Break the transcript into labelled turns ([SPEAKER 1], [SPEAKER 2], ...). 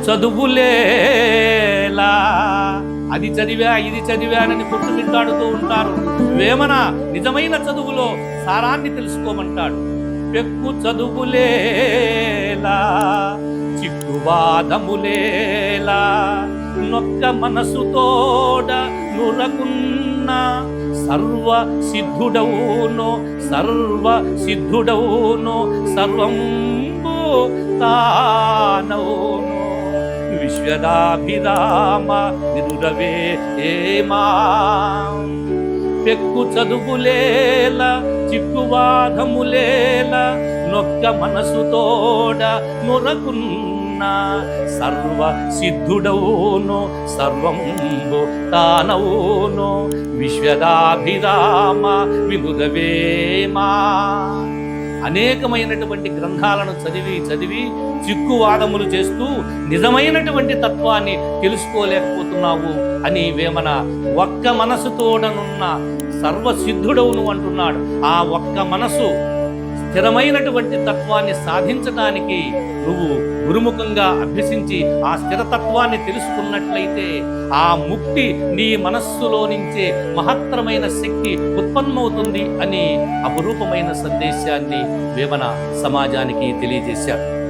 [SPEAKER 1] చదువులేలా. అది చదివా ఇది చదివానని కొట్టుమిట్టాడుతూ ఉంటారు. వేమన నిజమైన చదువులో సారాన్ని తెలుసుకోమంటాడు. పెక్కు చదువులేలా, చిక్కువాదములేలా, నొక్క మనసుతోడ నురకున్న సర్వ సిద్ధుడవునో సర్వంబు తానవును. విశ్వదాభిరామ విదురవే ఏమా. పెక్కు చదువులేల, చిక్కువాదములేల, నొక్క మనసుతోడ నురకున్న సర్వ సిద్ధుడవును సర్వంబు తానవును. విశ్వదాభిరామ విముదవేమా. అనేకమైనటువంటి గ్రంథాలను చదివి చిక్కువాదములు చేస్తూ నిజమైనటువంటి తత్వాన్ని తెలుసుకోలేకపోతున్నావు అని వేమన ఒక్క మనసుతోడనున్న సర్వసిద్ధుడవును అంటున్నాడు. ఆ ఒక్క మనసు స్థిరమైనటువంటి తత్వాన్ని సాధించటానికి నువ్వు గురుముఖంగా అభ్యసించి ఆ స్థిరతత్వాన్ని తెలుసుకున్నట్లయితే ఆ ముక్తి నీ మనస్సులో నుంచే మహత్తరమైన శక్తి ఉత్పన్నమవుతుంది అని అపురూపమైన సందేశాన్ని వేమన సమాజానికి తెలియజేశారు.